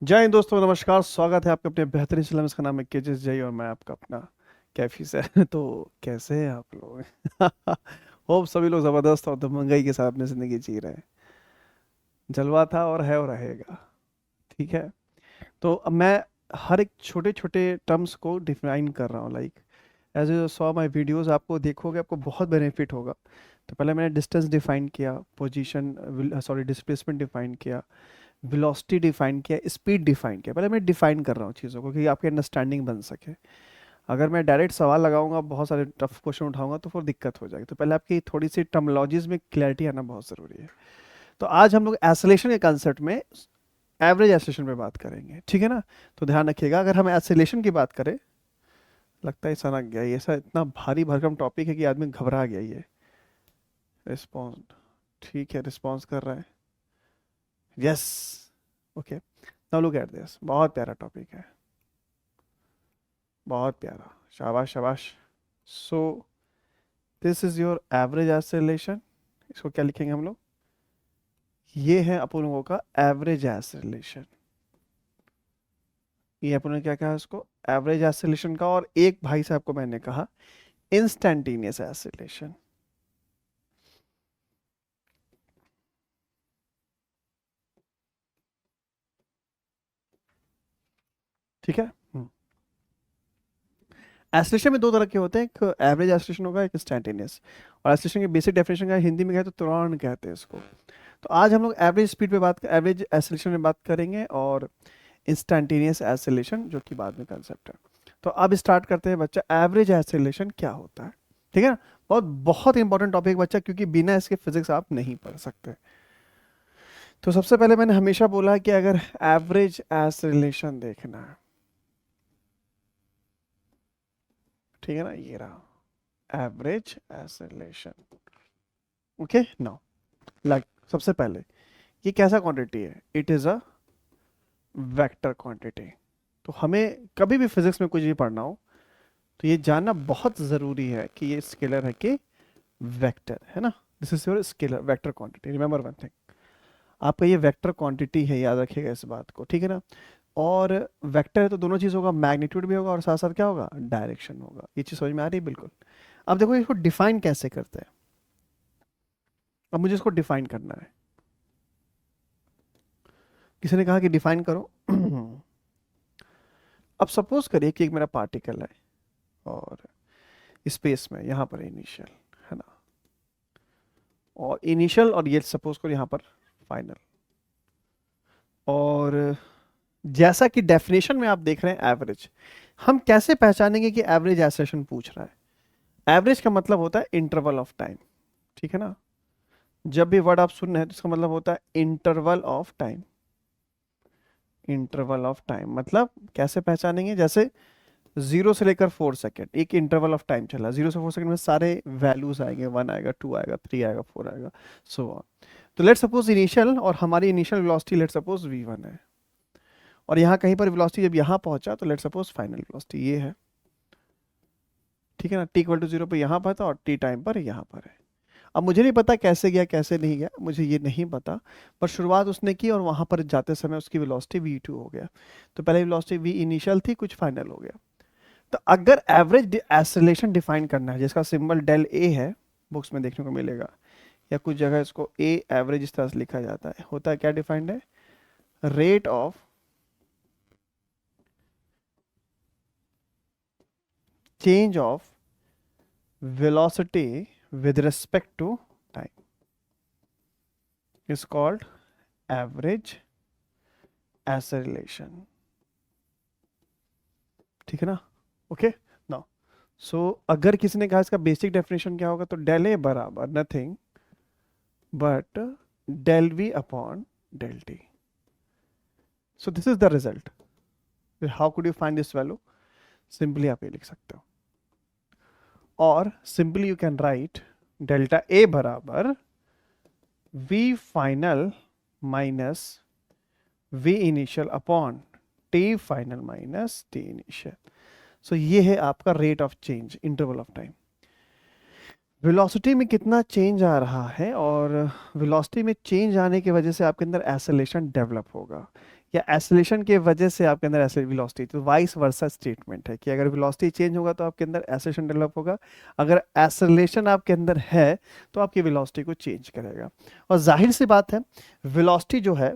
जय हिंद दोस्तों, नमस्कार। स्वागत है आपके अपने बेहतरीन चैनल में। इसका नाम है केजेस जय और मैं आपका अपना कैफी से। तो कैसे हैं आप लोग? होप सभी लोग ज़बरदस्त और दबंगई के साथ अपनी ज़िंदगी जी रहे हैं। जलवा था और है और रहेगा। ठीक है। तो अब मैं हर एक छोटे छोटे टर्म्स को डिफाइन कर रहा हूँ। Like as you saw my videos, आपको देखोगे आपको बहुत बेनिफिट होगा। तो पहले मैंने डिस्टेंस डिफाइन किया, पोजीशन सॉरी डिस्प्लेसमेंट डिफाइन किया, वेलोसिटी डिफाइन किया, स्पीड डिफाइन किया। पहले मैं डिफाइन कर रहा हूँ चीज़ों को कि आपकी अंडरस्टैंडिंग बन सके। अगर मैं डायरेक्ट सवाल लगाऊंगा, बहुत सारे टफ क्वेश्चन उठाऊंगा तो फिर दिक्कत हो जाएगी। तो पहले आपकी थोड़ी सी टर्मिनोलॉजीज में क्लैरिटी आना बहुत ज़रूरी है। तो आज हम लोग एसोलेशन के कंसेप्ट में एवरेज एसोलेशन पे बात करेंगे, ठीक है ना। तो ध्यान रखिएगा, अगर हम एसोलेशन की बात करें, लगता है सनक गया ये, ऐसा इतना भारी भरकम टॉपिक है कि आदमी घबरा गया। ये रिस्पॉन्स, ठीक है, रिस्पॉन्स कर रहा है। Yes, okay. Now look at this, बहुत प्यारा टॉपिक है, बहुत प्यारा। शाबाश शाबाश। सो this is your average acceleration. इसको क्या लिखेंगे हम लोग? ये है अपन लोगों का एवरेज एक्सेलरेशन। ये अपन ने क्या कहा इसको? एवरेज एक्सेलरेशन का। और एक भाई साहब को मैंने कहा इंस्टेंटेनियस एक्सेलरेशन। ठीक है। एक्सेलरेशन में दो तरह के होते हैं, एक एवरेज एक्सेलरेशन होगा, एक इंस्टेंटेनियस। और एक्सेलरेशन की बेसिक डेफिनेशन का हिंदी में कहते हैं त्वरण कहते हैं इसको। तो आज हम लोग एवरेज स्पीड पे बात, एवरेज एक्सेलरेशन में बात करेंगे, और इंस्टेंटेनियस एक्सेलरेशन जो कि बाद में कंसेप्ट है। तो अब स्टार्ट करते हैं बच्चा, एवरेज एक्सेलरेशन क्या होता है। ठीक है ना। बहुत बहुत इंपॉर्टेंट टॉपिक बच्चा, क्योंकि बिना इसके फिजिक्स आप नहीं पढ़ सकते। तो सबसे पहले मैंने हमेशा बोला है कि अगर एवरेज एक्सेलरेशन देखना है, ठीक है ना, ये रहा average acceleration. Okay now, like सबसे पहले ये कैसा क्वांटिटी है? It is a vector quantity. तो हमें कभी भी फिजिक्स में कुछ भी पढ़ना हो तो ये जानना बहुत ज़रूरी है कि ये स्केलर है कि वेक्टर है ना। This is your scalar vector quantity. Remember one thing, आपका ये वेक्टर क्वांटिटी है, याद रखिएगा इस बात को, ठीक है ना। और वेक्टर है तो दोनों चीज़ होगा, मैग्नीट्यूड भी होगा और साथ साथ क्या होगा, डायरेक्शन होगा। ये चीज़ समझ में आ रही है? बिल्कुल। अब देखो इसको डिफाइन कैसे करते हैं। अब मुझे इसको डिफाइन करना है। किसी ने कहा कि डिफाइन करो। अब सपोज करिए कि एक मेरा पार्टिकल है और स्पेस में यहाँ पर इनिशियल है ना, और इनिशियल, और ये सपोज करो यहाँ पर फाइनल। और जैसा कि डेफिनेशन में आप देख रहे हैं एवरेज, हम कैसे पहचानेंगे कि एवरेज एक्सेलरेशन पूछ रहा है? एवरेज का मतलब होता है इंटरवल ऑफ टाइम, ठीक है ना। जब भी वर्ड आप सुन रहे हैं तो इसका मतलब होता है interval of time. Interval of time मतलब कैसे पहचानेंगे? जैसे 0 से लेकर 4 सेकेंड एक इंटरवल ऑफ टाइम चला, 0 से 4 सेकेंड में सारे वैल्यूज आएंगे, 1 आएगा, 2 आएगा, 3 आएगा, 4 आएगा, सो ऑन। तो लेट सपोज इनिशियल, और हमारी initial velocity let suppose v1 है, और यहाँ कहीं पर वेलोसिटी जब यहाँ पहुंचा तो लेट सपोज फाइनल वेलोसिटी ये है, ठीक है ना। t = 0 पे यहाँ पर था और t टाइम पर यहाँ पर है। अब मुझे नहीं पता कैसे गया कैसे नहीं गया, मुझे ये नहीं पता, पर शुरुआत उसने की और वहां पर जाते समय उसकी वेलोसिटी v2 हो गया। तो पहले वेलोसिटी v इनिशियल थी, कुछ फाइनल हो गया। तो अगर एवरेज एक्सेलरेशन डिफाइन करना है, जिसका सिंबल डेल ए है, बुक्स में देखने को मिलेगा, या कुछ जगह इसको ए एवरेज इस तरह से लिखा जाता है, होता है क्या डिफाइंड है? Rate of change of velocity with respect to time is called average acceleration, ठीक है ना। ओके नाउ, सो अगर किसी ने कहा इसका बेसिक डेफिनेशन क्या होगा, तो डेल ए बराबर nothing but del V upon del T. So this is the result. How could you find this value? Simply आप ये लिख सकते हो, और simply you can write delta A बराबर V final minus we initial upon T final minus T initial. So ये है आपका rate of change, interval of time. Velocity में कितना चेंज आ रहा है, और वेलोसिटी में चेंज आने की वजह से आपके अंदर एक्सेलरेशन डेवलप होगा। या एसिलेशन के वजह से आपके अंदर ऐसे वेलोसिटी, तो वाइस वर्सा स्टेटमेंट है कि अगर वेलोसिटी चेंज होगा तो आपके अंदर एसिलेशन डेवलप होगा, अगर एसिलेशन आपके अंदर है तो आपकी वेलोसिटी को चेंज करेगा। और जाहिर सी बात है वेलोसिटी जो है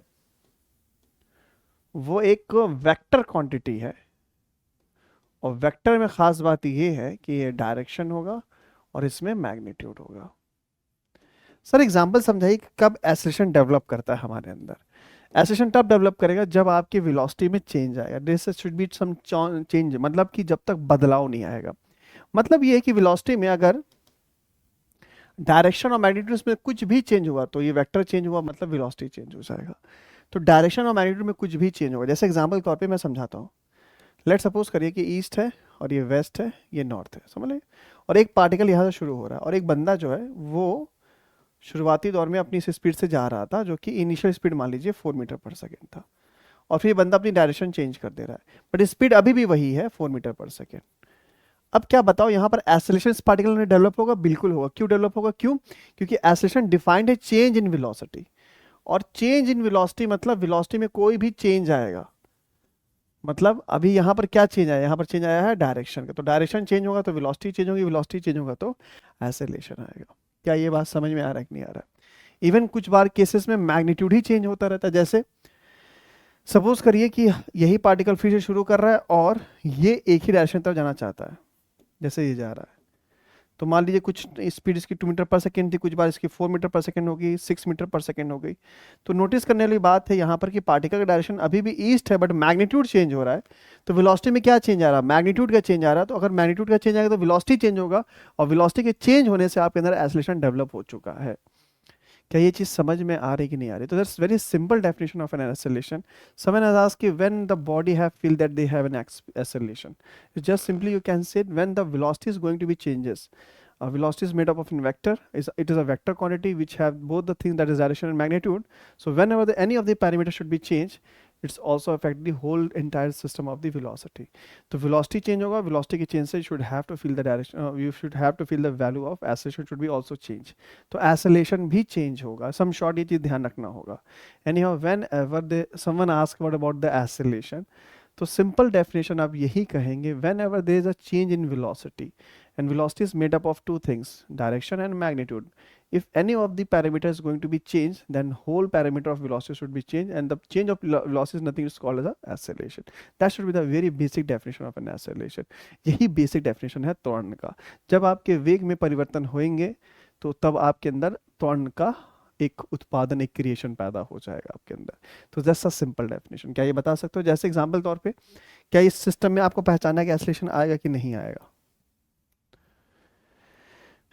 वो एक वेक्टर क्वांटिटी है, और वेक्टर में खास बात ये है कि ये डायरेक्शन होगा और इसमें मैग्नीट्यूड होगा। सर एग्जांपल समझाइए कि कब एसिलेशन डेवलप करता है हमारे अंदर। एसिलेशन तब डेवलप करेगा जब आपकी वेलोसिटी में चेंज आएगा, this should be some change, मतलब कि जब तक बदलाव नहीं आएगा। मतलब ये है कि वेलोसिटी में अगर डायरेक्शन और मैग्नीट्यूड में कुछ भी चेंज हुआ तो ये वेक्टर चेंज हुआ, मतलब वेलोसिटी चेंज हो जाएगा। तो डायरेक्शन और मैग्नीट्यूड में कुछ भी चेंज होगा, जैसे एग्जांपल के तौर पे मैं समझाता हूँ। लेट सपोज करिए कि ईस्ट है और ये वेस्ट है, ये नॉर्थ है, समझ लें। और एक पार्टिकल यहाँ से शुरू हो रहा है और एक बंदा जो है वो शुरुआती दौर में अपनी स्पीड से जा रहा था, जो कि इनिशियल स्पीड मान लीजिए 4 मीटर पर सेकेंड था, और फिर ये बंदा अपनी डायरेक्शन चेंज कर दे रहा है, बट स्पीड अभी भी वही है 4 मीटर पर सेकेंड। अब क्या बताओ यहाँ पर एसिलेशन इस पार्टिकल में डेवलप होगा? बिल्कुल होगा। क्यों डेवलप होगा? क्यों? क्योंकि एसिलेशन डिफाइंड है चेंज इन वेलोसिटी, और चेंज इन वेलोसिटी मतलब वेलोसिटी में कोई भी चेंज आएगा, मतलब अभी यहाँ पर क्या चेंज आया, यहाँ पर चेंज आया है डायरेक्शन का, तो डायरेक्शन चेंज होगा तो वेलोसिटी चेंज होगी, वेलोसिटी चेंज होगा तो एसिलेशन आएगा। क्या ये बात समझ में आ रहा है कि नहीं आ रहा है? इवन कुछ बार केसेस में मैग्नीट्यूड ही चेंज होता रहता है, जैसे सपोज करिए कि यही पार्टिकल फिर से शुरू कर रहा है और ये एक ही डायरेक्शन तरफ जाना चाहता है, जैसे ये जा रहा है, तो मान लीजिए कुछ स्पीड इसकी 2 मीटर पर सेकेंड थी, कुछ बार इसकी 4 मीटर पर सेकेंड हो गई, 6 मीटर पर सेकेंड हो गई। तो नोटिस करने वाली बात है यहाँ पर कि पार्टिकल का डायरेक्शन अभी भी ईस्ट है, बट मैग्नीट्यूड चेंज हो रहा है। तो वेलोसिटी में क्या चेंज आ रहा है? मैग्नीट्यूड का चेंज आ रहा है। तो अगर मैग्नीट्यूड का चेंज आएगा तो वेलोसिटी चेंज होगा, और वेलोसिटी के चेंज होने से आपके अंदर एसिलेशन डेवलप हो चुका है। क्या ये चीज समझ में आ रही कि नहीं आ रही? तो that's very simple definition of an acceleration. Someone has asked you when the body have feel that they have an acceleration. It's just simply you can say when the velocity is going to be changes. Velocity is made up of a vector. It is a vector quantity which have both the things, that is direction and magnitude. So whenever any of the parameters should be changed, it's also affect the whole entire system of the velocity. तो velocity change होगा, velocity के change से you should have to feel the direction, you should have to feel the value of acceleration should be also change. तो acceleration भी change होगा, some short ये चीज ध्यान रखना होगा. Anyhow, whenever someone ask about the acceleration, तो simple definition आप यही कहेंगे, when ever there is a change in velocity, and velocity is made up of two things, direction and magnitude. If any of the parameter is going to be changed, then whole parameter of velocity should be changed, and the change of velocity is nothing is called as a acceleration. That should be the very basic definition of an acceleration. यही basic definition है त्वरण का. जब आपके वेग में परिवर्तन होंगे तो तब आपके अंदर त्वरण का एक उत्पादन, एक क्रिएशन पैदा हो जाएगा आपके अंदर. तो जस्ट अ सिंपल डेफिनेशन. क्या ये बता सकते हो जैसे एग्जांपल तौर पे, क्या इस सिस्टम में आपको पहचाना है कि एक्सेलरेशन आएगा कि नहीं आएगा?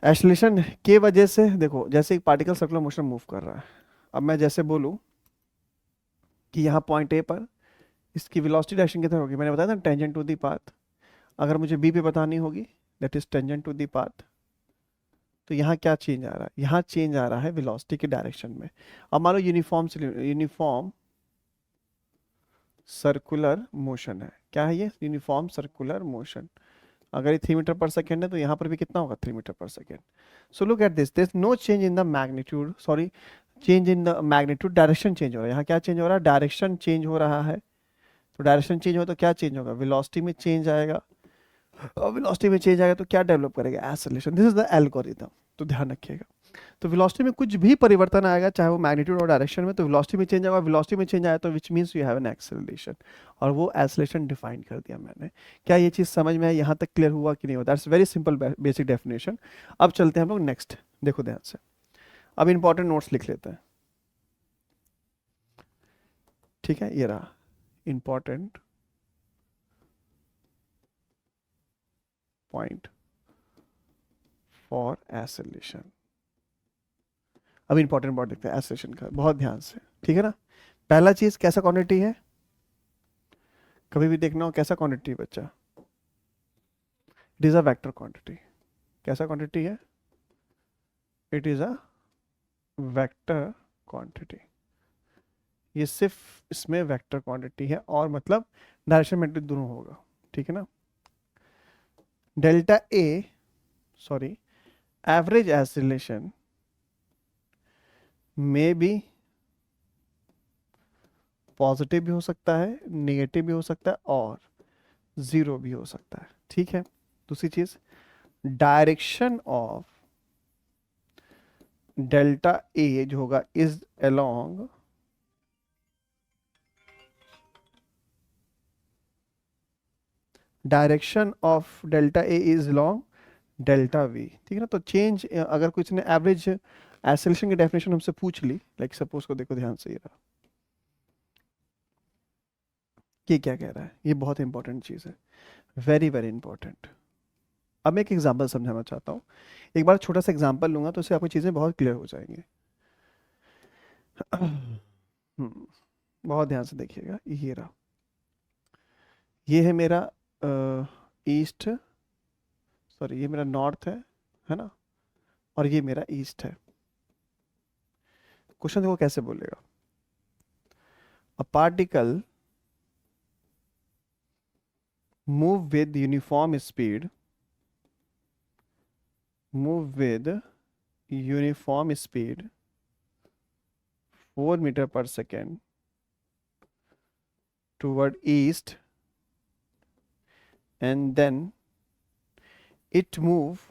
एक्सेलरेशन के वजह से देखो, जैसे एक पार्टिकल सर्कुलर मोशन मूव कर रहा है, अब मैं जैसे बोलूं कि यहाँ पॉइंट ए पर इसकी वेलोसिटी डायरेक्शन किधर होगी, मैंने बताया था टेंजेंट टू दी पाथ. अगर मुझे बी पे बतानी होगी, that is tangent to the path, तो यहाँ क्या चेंज आ रहा है? यहाँ चेंज आ रहा है वेलोसिटी के डायरेक्शन में. अब मान लो यूनिफॉर्म सर्कुलर मोशन है. क्या है ये? Uniform circular motion. अगर ये 3 मीटर पर सेकेंड है तो यहाँ पर भी कितना होगा? 3 metre per second. So look at this, this no change in the magnitude, sorry, change in the magnitude, direction change हो रहा है. यहाँ क्या चेंज हो रहा है? डायरेक्शन चेंज हो रहा है. तो डायरेक्शन चेंज हो तो क्या चेंज होगा? वेलोसिटी में चेंज आएगा, और वेलोसिटी में चेंज आएगा तो क्या डेवलप करेगा? Acceleration. This is the algorithm. तो ध्यान रखिएगा. तो वेलोसिटी में कुछ भी परिवर्तन आएगा, चाहे वो मैग्नीट्यूड और डायरेक्शन में, तो वेलोसिटी में चेंज आएगा. वेलोसिटी में चेंज आया तो which means you have an acceleration, और वो एक्सेलरेशन डिफाइन कर दिया मैंने. क्या ये चीज समझ में है? यहाँ तक क्लियर हुआ कि नहीं हुआ? That's very simple basic definition. अब चलते हैं हम लोग नेक्स्ट. देखो ध्यान से, अब इंपॉर्टेंट नोट्स लिख लेते हैं. ठीक है, ये रहा इंपॉर्टेंट पॉइंट फॉर एक्सेलरेशन. अब इंपॉर्टेंट पॉइंट देखते हैं एक्सेलरेशन का, बहुत ध्यान से. ठीक है ना? पहला चीज, कैसा क्वांटिटी है? कभी भी देखना हो कैसा क्वांटिटी बच्चा? It is a vector quantity. कैसा क्वांटिटी है? It is a vector quantity. ये सिर्फ इसमें वेक्टर क्वांटिटी है, और मतलब डायरेक्शन मैग्नीट्यूड दोनों होगा. ठीक है ना? Delta A, sorry, average acceleration may be positive भी हो सकता है, नेगेटिव भी हो सकता है और जीरो भी हो सकता है। ठीक है। दूसरी चीज, डायरेक्शन ऑफ डेल्टा ए जो होगा is along direction of delta A is long delta we. ठीक है ना। तो चेंज, अगर कुछ ने एवरेज एक्सेलरेशन की डेफिनेशन हमसे पूछ ली, लाइक सपोज को देखो ध्यान से, ये रहा, ये क्या कह रहा है, ये बहुत इंपॉर्टेंट चीज है, वेरी वेरी इंपॉर्टेंट। अब मैं एक एग्जांपल समझाना चाहता हूँ, एक बार छोटा सा एग्जांपल लूंगा तो उससे आपको चीजें बहुत क्लियर हो जाएंगी। बहुत ध्यान से देखिएगा, ये रहा, ये है मेरा ईस्ट, सॉरी ये मेरा नॉर्थ है ना, और ये मेरा ईस्ट है। क्वेश्चन देखो कैसे बोलेगा, a particle move with uniform speed, move with uniform speed 4 metre per second toward east, and then it move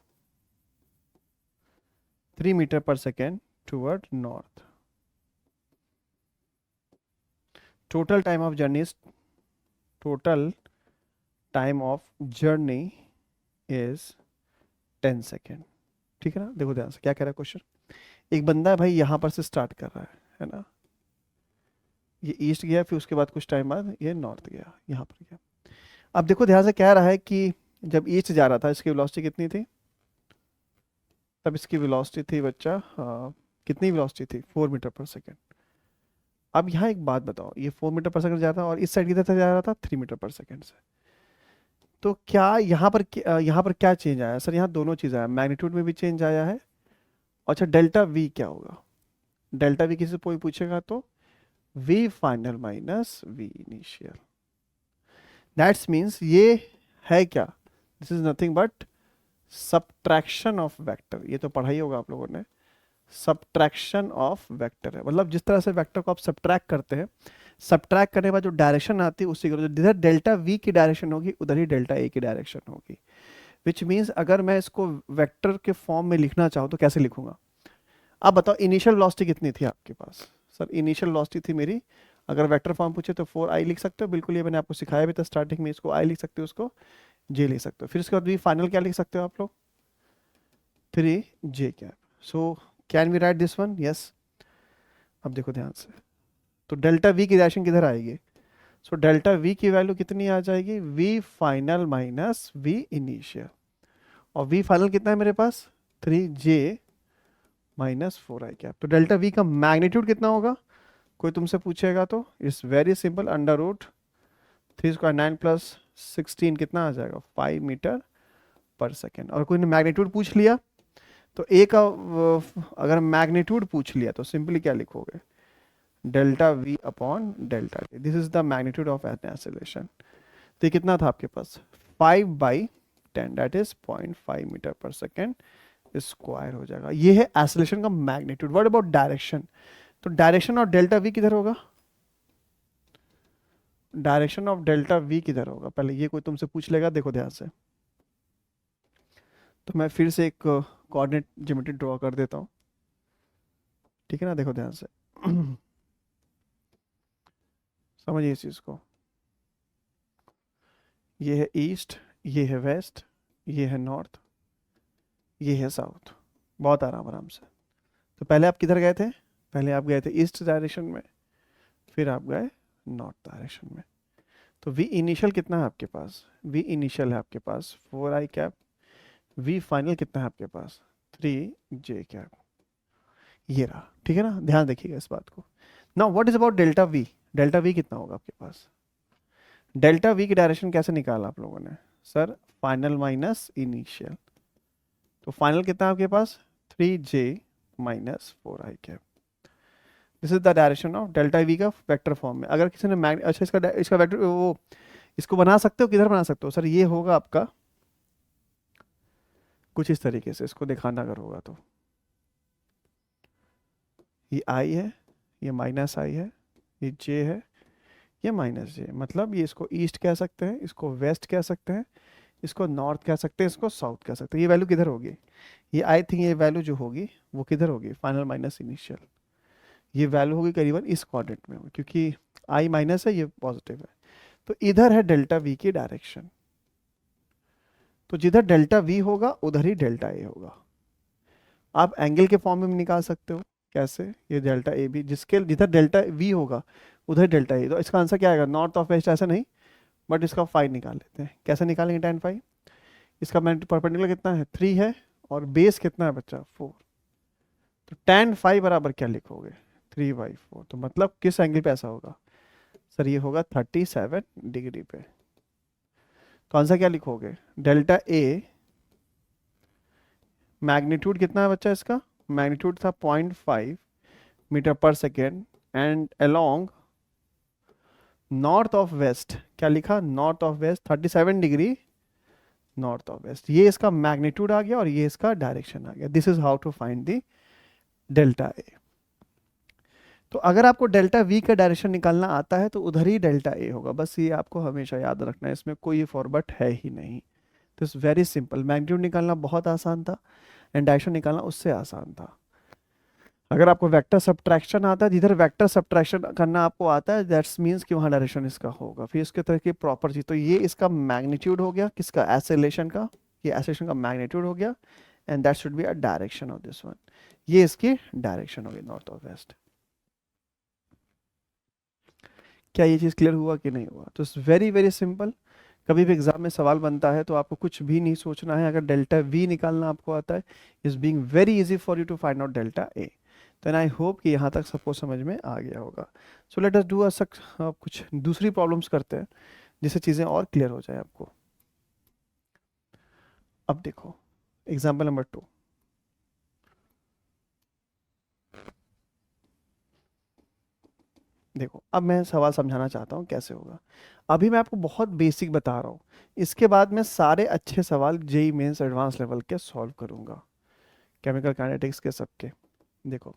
3 meter per second toward north. Total time of journey is total time of journey is 10 second. ठीक है ना। देखो ध्यान से क्या कह रहा है क्वेश्चन, एक बंदा भाई यहाँ पर से स्टार्ट कर रहा है ना, ये ईस्ट गया, फिर उसके बाद कुछ टाइम बाद ये नॉर्थ गया, यहाँ पर गया। अब देखो ध्यान से कह रहा है कि जब ईस्ट जा रहा था इसकी वेलोसिटी कितनी थी, तब इसकी वेलोसिटी थी बच्चा, कितनी वेलोसिटी थी, 4 मीटर पर सेकेंड। अब यहाँ एक बात बताओ, ये 4 मीटर पर सेकंड जा रहा था और इस साइड किधर से जा रहा था, 3 मीटर पर सेकंड से। तो क्या यहाँ पर क्या चेंज आया सर, यहाँ दोनों चीज़ आया, मैग्नीट्यूड में भी चेंज आया है। अच्छा डेल्टा वी क्या होगा, डेल्टा वी किसी से कोई पूछेगा तो v final minus we initial, that's means ये है क्या, this is nothing but subtraction of vector. ये तो पढ़ा ही होगा आप लोगों ने, सबट्रैक्शन ऑफ वेक्टर है, मतलब जिस तरह से वेक्टर को आप सबट्रैक्ट करते हैं, सबट्रैक्ट करने के बाद जो डायरेक्शन आती है उसी को, जिधर डेल्टा वी की डायरेक्शन होगी उधर ही डेल्टा ए की डायरेक्शन होगी। विच मीन्स अगर मैं इसको वेक्टर के फॉर्म में लिखना चाहूँ तो कैसे लिखूंगा। अब बताओ इनिशियल वेलोसिटी कितनी थी आपके पास, सर इनिशियल वेलोसिटी थी मेरी, अगर वेक्टर फॉर्म पूछे तो 4i लिख सकते हो, बिल्कुल ये मैंने आपको सिखाया भी था स्टार्टिंग में, इसको i लिख सकते हो, उसको j लिख सकते हो, फिर उसके बाद भी फाइनल क्या लिख सकते हो आप लोग, 3j cap. So can we write this one, yes. अब देखो ध्यान से, तो डेल्टा वी की डायरेक्शन किधर आएगी, सो डेल्टा वी की वैल्यू कितनी आ जाएगी, v final minus we initial, और वी फाइनल कितना है मेरे पास, 3j माइनस 4i कैप। तो डेल्टा वी का मैग्नीट्यूड कितना होगा, कोई तुमसे पूछेगा तो it's very simple, under root 3 square 9 plus 16 कितना आ जाएगा, 5 मीटर पर सेकेंड। और कोई ने मैग्नीट्यूड पूछ लिया तो ए का अगर मैग्नीट्यूड पूछ लिया तो सिंपली क्या लिखोगे, delta we upon delta T, this is the magnitude of an acceleration. तो ये कितना था आपके पास, 5/10 that is 0.5 metre per second square हो जाएगा। ये है एक्सेलरेशन का मैग्नीट्यूड। व्हाट अबाउट डायरेक्शन, तो डायरेक्शन ऑफ डेल्टा वी किधर होगा, डायरेक्शन ऑफ डेल्टा वी किधर होगा, पहले ये कोई तुमसे पूछ लेगा, देखो ध्यान से। तो मैं फिर से एक कोऑर्डिनेट ज्योमेट्री ड्रॉ कर देता हूँ, ठीक है ना, देखो ध्यान से। समझिए इस चीज को, ये है ईस्ट, ये है वेस्ट, ये है नॉर्थ, ये है साउथ, बहुत आराम आराम से। तो पहले आप किधर गए थे, पहले आप गए थे ईस्ट डायरेक्शन में, फिर आप गए नॉर्थ डायरेक्शन में। तो वी इनिशियल कितना है आपके पास, वी इनिशियल है आपके पास 4i कैप, वी फाइनल कितना है आपके पास 3j कैप, ये रहा। ठीक है ना, ध्यान देखिएगा इस बात को। Now what is about delta we, delta V कितना होगा आपके पास, डेल्टा वी की डायरेक्शन कैसे निकाला आप लोगों ने, सर फाइनल माइनस इनिशियल। तो फाइनल कितना है आपके पास 3j minus 4i cap, this is the direction of delta v का वेक्टर फॉर्म में। अगर किसी ने अच्छा इसका वेक्टर वो इसको बना सकते हो, किधर बना सकते हो, सर ये होगा आपका कुछ इस तरीके से, इसको दिखाना अगर होगा तो ये i है, ये माइनस i है, ये j है, ये माइनस जे, मतलब ये इसको ईस्ट कह सकते हैं, इसको वेस्ट कह सकते हैं, इसको नॉर्थ कह सकते हैं, इसको साउथ कह सकते हैं। ये वैल्यू किधर होगी? ये आई थिंक ये वैल्यू जो होगी वो किधर होगी? Final minus initial. ये वैल्यू होगी करीबन इस क्वाड्रेंट में होगी, क्योंकि आई माइनस है, ये पॉजिटिव है। तो इधर है डेल्टा वी की डायरेक्शन। तो जिधर डेल्टा वी होगा उधर ही डेल्टा ए होगा। आप एंगल के फॉर्म में भी निकाल सकते हो। कैसे? ये डेल्टा ए बी, जिसके जिधर डेल्टा वी होगा उधर डेल्टा ए। तो इसका आंसर क्या आएगा? नॉर्थ ऑफ वेस्ट ऐसा नहीं, बट इसका फाइव निकाल लेते हैं। कैसे निकालेंगे tan फाइव? इसका परपेंडिकुलर कितना है? 3 है, और बेस कितना है बच्चा? 4। तो tan फाइव बराबर क्या लिखोगे? 3/4। तो मतलब किस एंगल पे ऐसा होगा? सर ये होगा 37 डिग्री पे। तो आंसर क्या लिखोगे? डेल्टा ए मैग्नीट्यूड कितना है बच्चा इसका? मैग्नीट्यूड था 0.5 metre per second, and along north of west, क्या लिखा? North of west 37 degree north of west. ये इसका मैग्नीट्यूड आ गया और ये इसका डायरेक्शन आ गया। This is how to find the delta A. तो अगर आपको डेल्टा वी का डायरेक्शन निकालना आता है तो उधर ही डेल्टा ए होगा। बस ये आपको हमेशा याद रखना है, इसमें कोई फॉरवर्ड है ही नहीं। तो इट्स वेरी सिंपल। मैग्नीट्यूड निकालना बहुत आसान था, एंड डायरेक्शन निकालना उससे आसान था। अगर आपको वेक्टर सब्ट्रैक्शन आता है, जिधर वेक्टर सब्ट्रैक्शन करना आपको आता है, दैट्स मीन्स कि वहाँ डायरेक्शन इसका होगा। फिर इसके तरह की प्रॉपर चीज, तो ये इसका मैग्नीट्यूड हो गया, किसका? एसेलेशन का। ये एसेलेशन का मैग्नीट्यूड हो गया, and that should be a direction of this one. ये इसकी डायरेक्शन होगी नॉर्थ ऑफ वेस्ट। क्या ये चीज़ क्लियर हुआ कि नहीं हुआ? तो इट्स वेरी वेरी सिंपल। कभी भी एग्जाम में सवाल बनता है तो आपको कुछ भी नहीं सोचना है। अगर डेल्टा वी निकालना आपको आता है, is being very easy for you to find out delta A. तो आई होप कि यहाँ तक सबको समझ में आ गया होगा। सो लेट अस डू कुछ दूसरी प्रॉब्लम्स करते हैं जिससे चीज़ें और क्लियर हो जाए आपको। अब देखो एग्जाम्पल नंबर 2। देखो अब मैं सवाल समझाना चाहता हूँ कैसे होगा। अभी मैं आपको बहुत बेसिक बता रहा हूँ, इसके बाद मैं सारे अच्छे सवाल जेई मेंस एडवांस लेवल के सॉल्व करूँगा, केमिकल काइनेटिक्स के सबके। देखो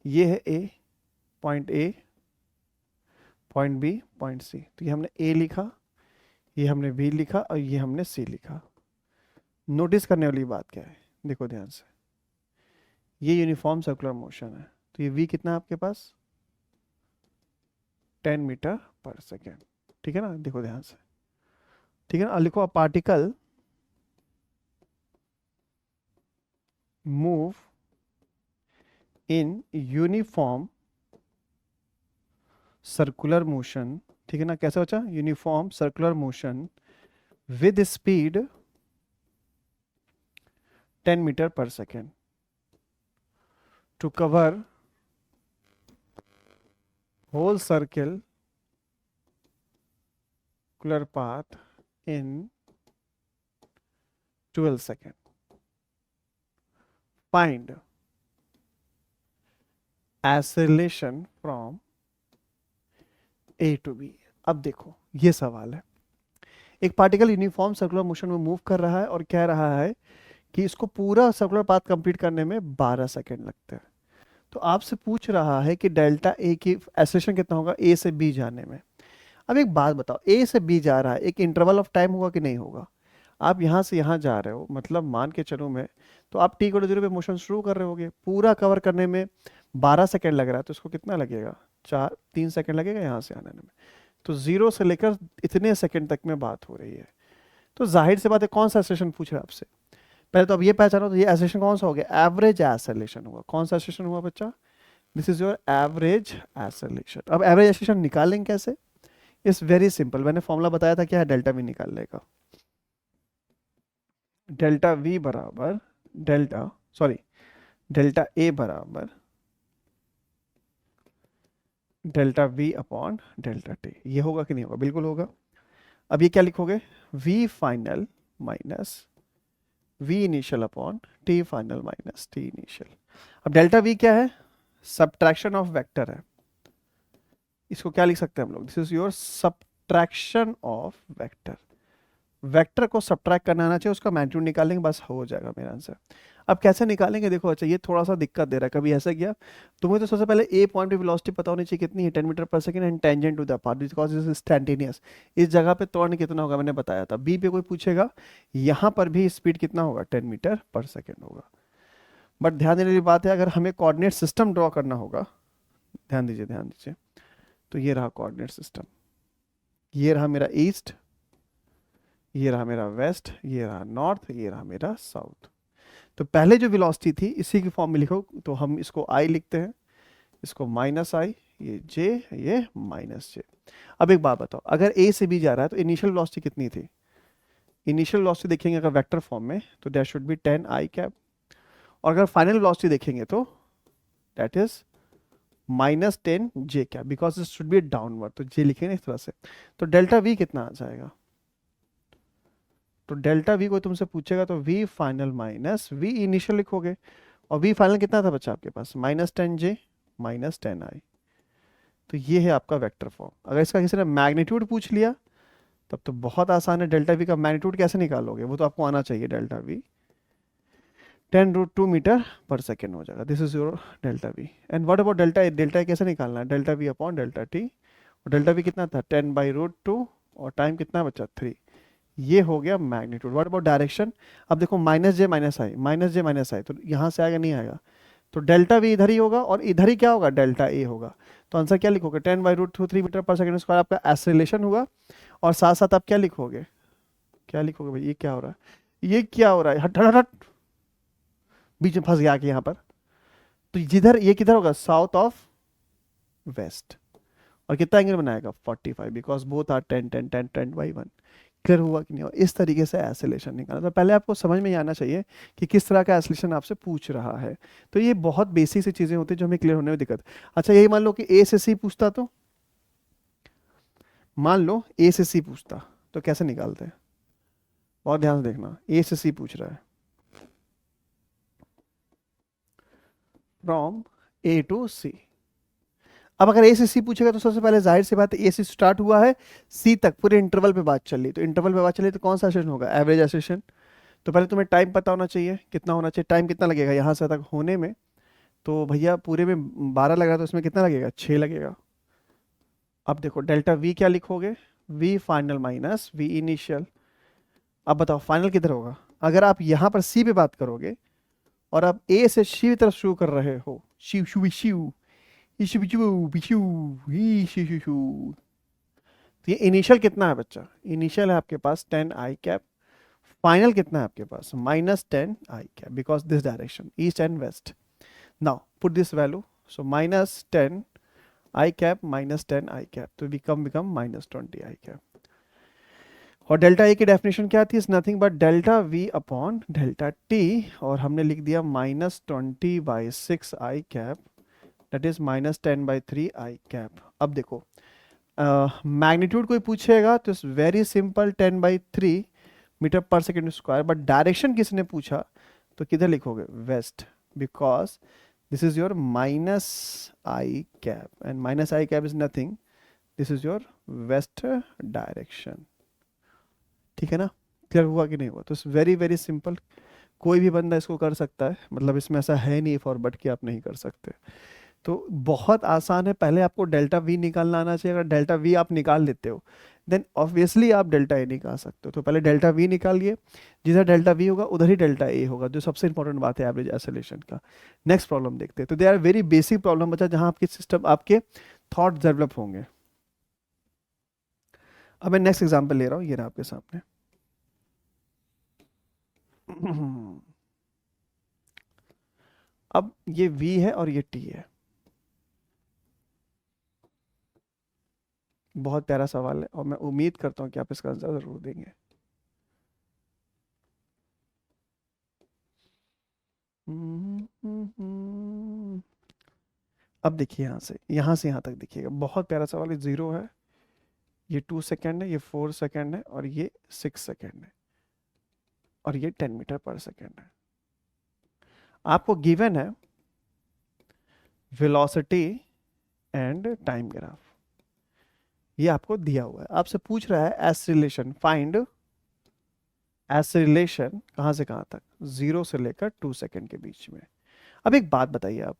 ये है ए, पॉइंट बी, पॉइंट सी। तो ये हमने ए लिखा, ये हमने बी लिखा, और ये हमने सी लिखा। नोटिस करने वाली बात क्या है? देखो ध्यान से, ये यूनिफॉर्म सर्कुलर मोशन है। तो ये वी कितना है आपके पास? 10 मीटर पर सेकेंड। ठीक है ना? देखो ध्यान से, ठीक है ना? लिखो, a particle move in uniform circular motion. ठीक है ना? कैसे बचा? Uniform circular motion with speed 10 metre per second to cover whole circular path in 12 seconds. Find acceleration from A to B. अब देखो ये सवाल है, एक पार्टिकल यूनिफॉर्म सर्कुलर मोशन में मूव कर रहा है और कह रहा है कि इसको पूरा सर्कुलर पाथ कंप्लीट करने में 12 सेकेंड लगते हैं। तो आपसे पूछ रहा है कि डेल्टा ए की एक्सेलरेशन कितना होगा ए से बी जाने में। अब एक बात बताओ, ए से बी जा रहा है, एक इंटरवल ऑफ टाइम होगा कि नहीं होगा? आप यहाँ से यहाँ जा रहे हो, मतलब मान के चलो मैं, तो आप टी इक्वल 0 पे मोशन शुरू कर रहे होगे, पूरा कवर करने में 12 सेकेंड लग रहा है, तो इसको कितना लगेगा? 3 सेकेंड लगेगा यहाँ से आने में। तो 0 से लेकर इतने सेकेंड तक में बात हो रही है। तो जाहिर सी बात है, कौन सा एक्सेलरेशन पूछ रहा है आपसे? पहले तो अब ये पहचानो, तो ये एक्सेलरेशन कौन सा हो गया? एवरेज एक्सेलरेशन हुआ। कौन सा एक्सेलरेशन हुआ बच्चा? This is your average acceleration. अब एवरेज एक्सेलरेशन निकालेंगे कैसे? It's very simple. मैंने फॉर्मूला बताया था क्या है डेल्टा वी निकालने का। डेल्टा वी बराबर डेल्टा ए बराबर delta we upon delta T. ये होगा कि नहीं होगा? बिल्कुल होगा। अब ये क्या लिखोगे? V final minus we initial upon T final minus T initial. अब डेल्टा वी क्या है? सब्ट्रैक्शन ऑफ वेक्टर है। इसको क्या लिख सकते हैं हम लोग? This is your subtraction of vector. Vector को सब्ट्रैक्ट करना आना चाहिए, उसका मैग्नीट्यूड निकालेंगे, बस हो जाएगा मेरा आंसर। अब कैसे निकालेंगे देखो, अच्छा ये थोड़ा सा दिक्कत दे रहा है, कभी ऐसा किया तुम्हें तो सबसे पहले ए पॉइंट पे वेलोसिटी पता होनी चाहिए कितनी है, 10 metre per second and tangent to the path because is instantaneous. इस जगह पे त्वरण कितना होगा मैंने बताया था। बी पे कोई पूछेगा यहाँ पर भी स्पीड कितना होगा, 10 मीटर पर सेकंड होगा। बट ध्यान देने वाली बात है, अगर हमें कोऑर्डिनेट सिस्टम ड्रॉ करना होगा, ध्यान दीजिए ध्यान दीजिए, तो ये रहा कोऑर्डिनेट सिस्टम, ये रहा मेरा ईस्ट, ये रहा मेरा वेस्ट, ये रहा नॉर्थ, ये रहा मेरा साउथ। तो पहले जो वेलोसिटी थी इसी की फॉर्म में लिखो, तो हम इसको आई लिखते हैं, इसको माइनस आई, ये जे, ये माइनस जे। अब एक बात बताओ, अगर ए से बी जा रहा है तो इनिशियल वेलोसिटी कितनी थी? इनिशियल वेलोसिटी देखेंगे अगर वेक्टर फॉर्म में तो that should be 10 I cap, और अगर फाइनल वेलोसिटी देखेंगे तो that is minus 10 J cap, because it should be downward, तो जे लिखेंगे इस तरह से। तो डेल्टा वी कितना आ जाएगा? तो डेल्टा वी कोई तुमसे पूछेगा तो v final minus we initial लिखोगे, और वी फाइनल कितना था बच्चा आपके पास, माइनस 10 जे माइनस 10 आई। तो ये है आपका वेक्टर फॉर्म। अगर इसका किसी ने मैग्नीट्यूड पूछ लिया तब तो बहुत आसान है, डेल्टा वी का मैग्नीट्यूड कैसे निकालोगे, वो तो आपको आना चाहिए। Delta V 10√2 metre per second हो जाएगा, this is your delta V. And what about delta A? Delta A कैसे निकालना है? Delta we upon delta T, और डेल्टा वी कितना था, 10/√2, और टाइम कितना बचा, 3। ये हो गया मैग्नीट्यूड। What about direction? अब देखो माइनस जे माइनस आई, माइनस जे माइनस आई, तो यहाँ से आएगा नहीं आएगा, तो डेल्टा वी इधर ही होगा और इधर ही क्या होगा, डेल्टा ए होगा। तो आंसर क्या लिखोगे, 10/√2 3 मीटर पर सेकंड स्क्वायर आपका एक्सेलरेशन हुआ, और साथ साथ आप क्या लिखोगे, क्या लिखोगे भाई, ये क्या हो रहा है, ये क्या हो रहा है, हट हट हट, बीच में फंस गया आके यहाँ पर। तो जिधर ये किधर होगा, साउथ ऑफ वेस्ट, और कितना एंगल बनाएगा, 45, बिकॉज बोथ आर 10 10 10 10/1। क्लियर हुआ कि नहीं? और इस तरीके से एसिलेशन निकालना, तो पहले आपको समझ में आना चाहिए कि किस तरह का एसिलेशन आपसे पूछ रहा है। तो ये बहुत बेसिक सी चीजें होती है जो हमें क्लियर होने में दिक्कत। अच्छा यही मान लो कि ए से सी पूछता, तो मान लो ए से सी पूछता तो कैसे निकालते हैं, बहुत ध्यान से देखना। ए से सी पूछ रहा है, फ्रॉम ए टू सी। अब अगर ए से सी पूछेगा तो सबसे पहले जाहिर सी बात है, ए से स्टार्ट हुआ है सी तक, पूरे इंटरवल पे बात चल रही, तो इंटरवल पे बात चल रही तो कौन सा एसेशन होगा, एवरेज एसेशन। तो पहले तुम्हें टाइम पता होना चाहिए, कितना होना चाहिए, टाइम कितना लगेगा यहाँ से तक होने में। तो भैया पूरे में 12 लग रहा है, तो इसमें कितना लगेगा, 6 लगेगा। अब देखो डेल्टा वी क्या लिखोगे, v final minus we initial. अब बताओ फाइनल किधर होगा? अगर आप यहाँ पर सी पे बात करोगे और आप ए से सी की तरफ शुरू कर रहे हो, शिव शिव शिव शिव शिव शिव शिव शिव शिव, तो ये इनिशियल कितना है बच्चा, इनिशियल है आपके पास 10 आई कैप, फाइनल कितना है आपके पास, minus 10 I cap, because this direction east and west. Now put this value, so minus 10 I cap minus 10 I cap, तो बिकम माइनस 20 आई कैप। और डेल्टा ए की डेफिनेशन क्या थी, is nothing but delta we upon delta T, और हमने लिख दिया -20/6 I cap, that is -10/3 I cap. अब देखो मैग्नीट्यूड कोई पूछेगा तो it's very simple, 10/3 metre per second square, but direction किसने पूछा तो किधर लिखोगे, west, because this is your minus i cap, and minus i cap is nothing, this is your west direction. ठीक है ना? क्लियर हुआ कि नहीं हुआ? तो इट्स वेरी वेरी सिंपल, कोई भी बंदा इसको कर सकता है, मतलब इसमें ऐसा है नहीं फॉरवर्ड कि आप नहीं कर सकते। तो बहुत आसान है, पहले आपको डेल्टा वी निकालना आना चाहिए। अगर डेल्टा वी आप निकाल लेते हो देन ऑब्वियसली आप डेल्टा ए निकाल सकते हो। तो पहले डेल्टा वी निकालिए, जिधर डेल्टा वी होगा उधर ही डेल्टा ए होगा, जो सबसे इंपॉर्टेंट बात है एवरेज एसोलेशन का। नेक्स्ट प्रॉब्लम देखते हैं। तो they are very basic problem बचा, जहां आपके सिस्टम आपके थॉट डेवलप होंगे। अब मैं नेक्स्ट एग्जाम्पल ले रहा हूँ, ये रहा आपके सामने। अब ये v है और ये t है। बहुत प्यारा सवाल है और मैं उम्मीद करता हूं कि आप इसका आंसर जरूर देंगे। अब देखिए यहां से यहां तक देखिएगा, बहुत प्यारा सवाल है। 0 है, ये 2 सेकेंड है, ये 4 सेकेंड है, और ये 6 सेकेंड है, और ये 10 मीटर पर सेकेंड है। आपको गिवन है वेलोसिटी एंड टाइम ग्राफ, ये आपको दिया हुआ है। आपसे पूछ रहा है एस रिलेशन, फाइंड एक्सेलरेशन कहाँ से कहाँ तक, 0 से लेकर 2 सेकंड के बीच में। अब एक बात बताइए आप,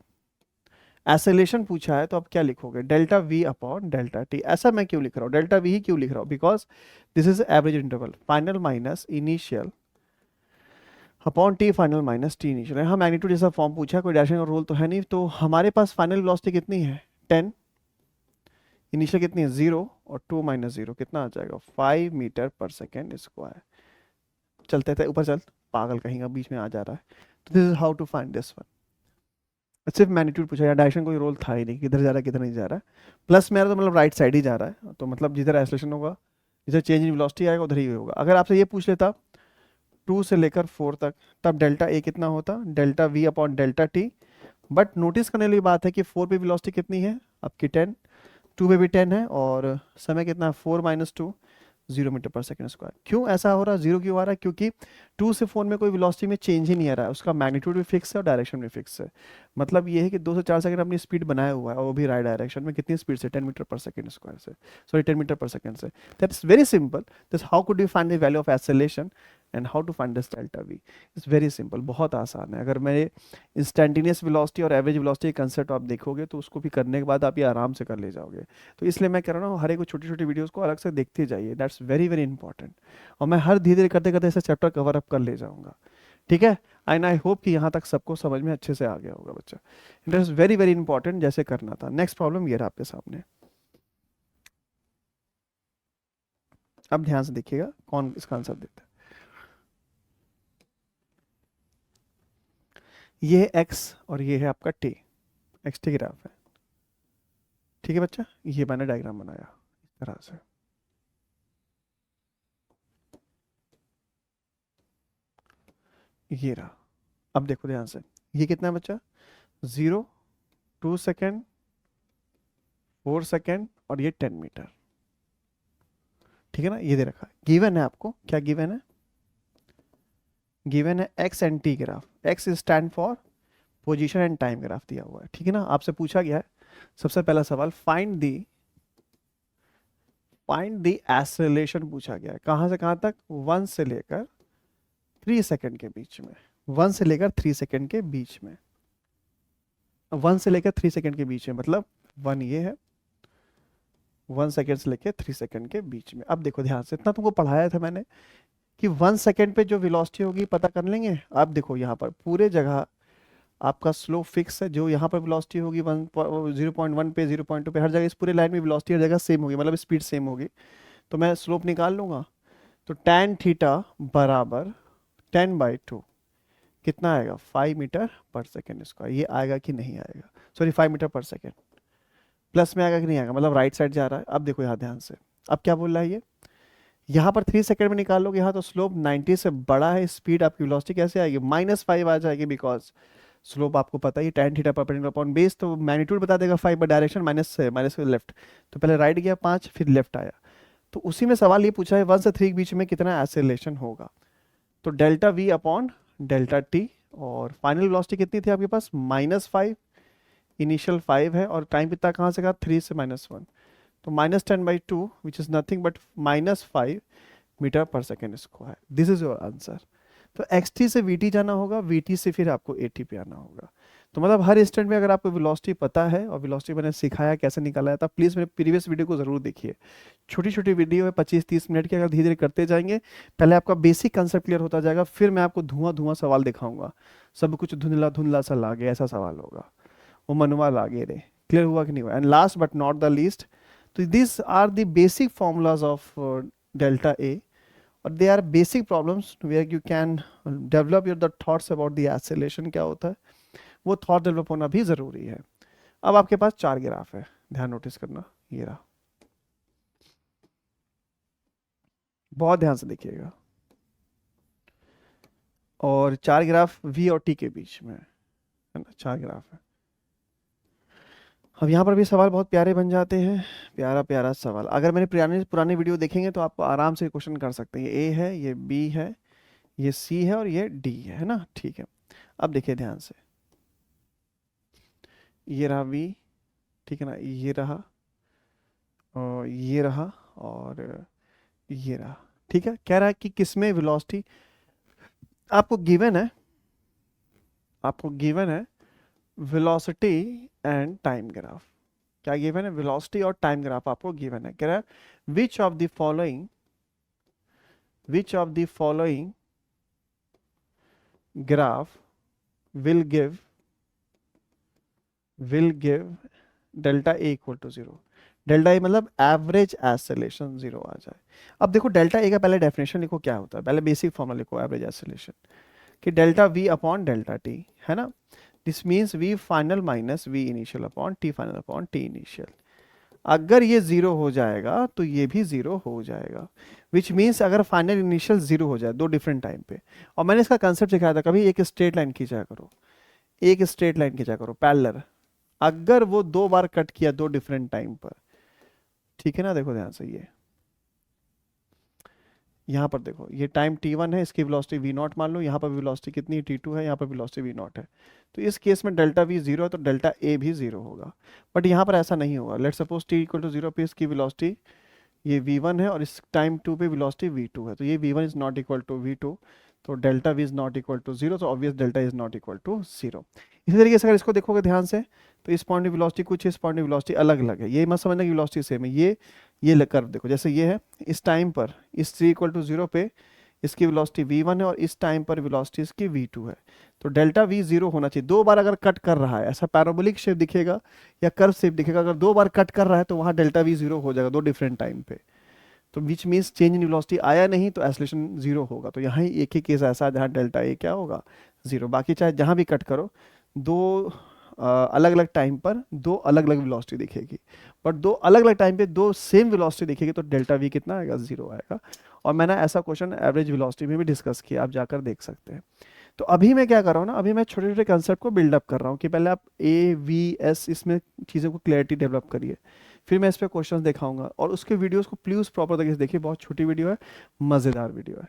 एक्सेलरेशन पूछा है तो आप क्या लिखोगे, delta we upon delta T. ऐसा मैं क्यों लिख रहा हूँ, डेल्टा वी ही क्यों लिख रहा हूँ, because this is average interval, final minus initial upon T final minus T initial. यहाँ मैग्नीट्यूड जैसा फॉर्म पूछा है, कोई डायरेक्शन का रूल तो है नहीं, तो हमारे पास फाइनल वेलोसिटी कितनी है 10, इनिशियल कितनी है 0, और 2 माइनस 0 कितना आ जाएगा 5 मीटर पर सेकेंड स्क्वायर। चलते थे ऊपर, चल पागल कहीं का बीच में आ जा रहा है। तो this is how to find this one. सिर्फ मैग्नीट्यूड पूछा, या डायरेक्शन कोई रोल था ही नहीं, किधर जा रहा है किधर नहीं जा रहा है। प्लस मेरा तो मतलब राइट साइड ही जा रहा है, तो मतलब जिधर एक्सेलरेशन होगा, जिधर चेंज इन वेलोसिटी आएगा उधर ही होगा। अगर आपसे ये पूछ लेता 2 से लेकर 4 तक, तब डेल्टा ए कितना होता, delta we upon delta T. But notice करने वाली बात है कि 4 पे वेलोसिटी कितनी है आपकी 10, 2 पे भी 10 है, और समय कितना है 4 minus 2, 0 metre per second square. क्यों ऐसा हो रहा है, 0 क्यों आ रहा है, क्योंकि 2 से 4 में कोई वेलोसिटी में चेंज ही नहीं आ रहा है, उसका मैग्नीट्यूड भी फिक्स है और डायरेक्शन भी फिक्स है। मतलब ये है कि 2 से 4 सेकंड अपनी स्पीड बनाया हुआ है, और वो भी राइट डायरेक्शन में, कितनी स्पीड से 10 मीटर पर सेकंड स्क्वायर से, सॉरी 10 मीटर पर सेकंड से। That's very simple, this how could you find the value of acceleration and how to find this delta v. It's very simple, बहुत आसान है। अगर मेरे instantaneous velocity और average velocity concept आप देखोगे तो उसको भी करने के बाद आप ये आराम से कर ले जाओगे। तो इसलिए मैं कह रहा हूँ हर एक छोटी छोटी वीडियोस को अलग से देखते जाइए, दैट्स वेरी वेरी इंपॉर्टेंट। और मैं हर धीरे धीरे करते करते ऐसे चैप्टर कवर अप कर ले जाऊंगा, ठीक है। एंड आई होप कि यहाँ तक सबको समझ में अच्छे से आ गया होगा बच्चा। It is very very important, जैसे करना था। नेक्स्ट प्रॉब्लम ये रहा आपके सामने, अब ध्यान से देखिएगा कौन इसका आंसर देता है। ये है एक्स और ये है आपका टी, एक्स टी ग्राफ है, ठीक है बच्चा। ये मैंने डायग्राम बनाया इस तरह से, ये रहा। अब देखो ध्यान से, ये कितना है बच्चा, 0, 2 सेकेंड, 4 सेकेंड, और ये 10 मीटर, ठीक है ना। ये दे रखा है, गिवन है आपको, क्या गिवन है, गिवन है x and T graph. X stand for position and time graph दिया हुआ है, ठीक है ना। आपसे पूछा गया है सबसे पहला सवाल, फाइंड दी एक्सेलरेशन पूछा गया है, कहां से कहां तक, 1 से लेकर 3 सेकंड के बीच में, 1 से लेकर 3 सेकंड के बीच में, 1 से लेकर 3 सेकंड के बीच में, मतलब 1 ये है, 1 सेकंड से लेकर 3 सेकंड के बीच में। अब देखो ध्यान से, इतना तुमको पढ़ाया था मैंने कि 1 सेकंड पे जो वेलोसिटी होगी पता कर लेंगे। अब देखो यहाँ पर पूरे जगह आपका स्लोप फिक्स है, जो यहाँ पर वेलोसिटी होगी 0.1 पे, 0.2 पे, हर जगह इस पूरे लाइन में वेलोसिटी हर जगह सेम होगी, मतलब स्पीड सेम होगी। तो मैं स्लोप निकाल लूंगा, तो tan थीटा बराबर 10/2 कितना आएगा, 5 मीटर पर सेकेंड स्क्वायर। ये आएगा कि नहीं आएगा, sorry 5 metre per second, plus में आएगा कि नहीं आएगा, मतलब राइट साइड जा रहा है। अब देखो यहाँ ध्यान से, अब क्या बोल रहा है ये, यहाँ पर 3 सेकंड में निकाल लोगे, यहाँ तो स्लोप 90 से बड़ा है, स्पीड आपकी वेलोसिटी कैसे आएगी, -5 आ जाएगी, बिकॉज स्लोप आपको पता ही tan theta perpendicular upon base, तो मैग्नीट्यूड बता देगा 5, पर डायरेक्शन माइनस से लेफ्ट, तो पहले राइट गया 5, फिर लेफ्ट आया। तो उसी में सवाल ये पूछा है 1 से 3 के बीच में कितना एक्सेलरेशन होगा, तो delta we upon delta T, और फाइनल वेलोसिटी कितनी थी आपके पास, -5, इनिशियल 5 है, और टाइम कितना कहाँ से कहा, 3 से -1, तो -10/2 which is nothing but -5 metre per second square. This is your answer. तो एक्स टी से वी टी जाना होगा, वी टी से फिर आपको ए टी पे आना होगा। तो मतलब हर इंस्टेंट में अगर आपको वेलोसिटी पता है, और वेलोसिटी मैंने सिखाया कैसे निकाला जाता है, प्लीज़ मेरे प्रीवियस वीडियो को ज़रूर देखिए। छोटी छोटी वीडियो है 25-30 मिनट की, अगर धीरे धीरे करते जाएंगे, पहले आपका बेसिक कंसेप्ट क्लियर होता जाएगा, फिर मैं आपको धुआं धुआं सवाल दिखाऊंगा, सब कुछ धुंधला धुंधला सा लागे ऐसा सवाल होगा, वो मनवा लागे रे। क्लियर हुआ कि नहीं हुआ। And last but not the least, तो this are the basic formulas of delta A, और they are basic problems where you can develop your the thoughts about the acceleration क्या होता है, वो थॉट डेवलप होना भी ज़रूरी है। अब आपके पास 4 ग्राफ है, ध्यान नोटिस करना, ये रहा, बहुत ध्यान से देखिएगा, और 4 ग्राफ वी और टी के बीच में है ना, 4 ग्राफ है। अब यहाँ पर भी सवाल बहुत प्यारे बन जाते हैं, प्यारा प्यारा सवाल। अगर मैंने पुराने पुराने वीडियो देखेंगे तो आपको आराम से क्वेश्चन कर सकते हैं। ये ए है, ये बी है, ये सी है, और ये डी है ना, ठीक है। अब देखिए ध्यान से, ये रहा वी, ठीक है ना, ये रहा, और ये रहा, और ये रहा, ठीक है, कह रहा है कि किसमें वेलोसिटी आपको गिवन है, आपको गिवन है वेलोसिटी एंड टाइम ग्राफ। क्या गिवन है? वेलोसिटी और टाइम ग्राफ आपको गिवन है। कह रहा है which of the following graph will give delta A equal to zero. Delta A मतलब एवरेज एक्सेलरेशन जीरो आ जाए। अब देखो डेल्टा ए का पहले डेफिनेशन लिखो क्या होता है, पहले बेसिक फॉर्मूला लिखो एवरेज एक्सेलरेशन कि delta we upon delta t, है ना। This means v final minus we initial upon T final upon t initial. अगर ये जीरो हो जाएगा तो ये भी जीरो हो जाएगा, विच मीन्स अगर फाइनल इनिशियल जीरो हो जाए दो डिफरेंट टाइम पे। और मैंने इसका कंसेप्ट सिखाया था, कभी एक स्ट्रेट लाइन खींचा करो, एक स्ट्रेट लाइन खींचा करो पैरेलल, अगर वो दो बार कट किया दो डिफरेंट टाइम पर, ठीक है ना। देखो ध्यान से, ये यहाँ पर देखो ये टाइम t1 है, इसकी वेलोसिटी v नॉट मान लो, यहाँ पर वेलोसिटी कितनी है t2 है, यहाँ पर वेलोसिटी v नॉट है। तो इस केस में डेल्टा v जीरो है तो डेल्टा a भी जीरो होगा। बट यहाँ पर ऐसा नहीं होगा। Let's suppose t equal to zero पे इसकी वेलोसिटी ये v1 है और इस टाइम 2 पे वेलोसिटी v2 है, तो ये v1 is not equal to v2, तो delta v is not equal to zero, तो obvious delta is not equal to zero. इसी तरीके से अगर इसको देखोगे ध्यान से तो इस पॉइंट की वेलोसिटी कुछ है, इस पॉइंट की वेलोसिटी अलग अलग है। ये मत समझना कि वेलोसिटी सेम है। ये कर्व देखो, जैसे ये है, इस टाइम पर इस 3 इक्वल टू जीरो पे इसकी वेलोसिटी v1 है और इस टाइम पर वेलोसिटी इसकी v2 है, तो डेल्टा v जीरो होना चाहिए। दो बार अगर कट कर रहा है, ऐसा पैराबोलिक शेप दिखेगा या कर्व शेप दिखेगा, अगर दो बार कट कर रहा है तो वहाँ डेल्टा v जीरो हो जाएगा दो डिफरेंट टाइम पे। तो which means change in velocity आया नहीं तो एक्सेलरेशन जीरो होगा। तो यहाँ एक ही केस ऐसा है जहाँ डेल्टा ए क्या होगा, जीरो। बाकी चाहे जहाँ भी कट करो, दो अलग अलग टाइम पर दो अलग अलग वेलोसिटी दिखेगी, बट दो अलग अलग टाइम पे दो सेम वेलोसिटी दिखेगी तो डेल्टा वी कितना आएगा, जीरो आएगा। और मैंने ऐसा क्वेश्चन एवरेज वेलोसिटी में भी डिस्कस किया, आप जाकर देख सकते हैं। तो अभी मैं क्या कर रहा हूँ ना, अभी मैं छोटे छोटे कंसेप्ट को बिल्डअप कर रहा हूँ कि पहले आप ए वी एस इसमें चीज़ों को क्लैरिटी डेवलप करिए, फिर मैं इस पर क्वेश्चन दिखाऊंगा। और उसके वीडियोस को प्लीज़ प्रॉपर तरीके से देखिए, बहुत छोटी वीडियो है, मज़ेदार वीडियो है।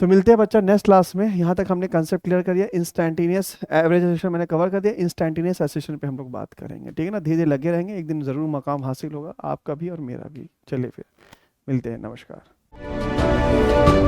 तो मिलते हैं बच्चा नेक्स्ट क्लास में। यहाँ तक हमने कंसेप्ट क्लियर कर दिया। इंस्टैंटेनियस एवरेज एक्सेलरेशन मैंने कवर कर दिया, इंस्टैंटेनियस एक्सेलरेशन पे हम लोग बात करेंगे, ठीक है ना। धीरे धीरे लगे रहेंगे, एक दिन ज़रूर मकाम हासिल होगा आपका भी और मेरा भी। चलिए फिर मिलते हैं, नमस्कार।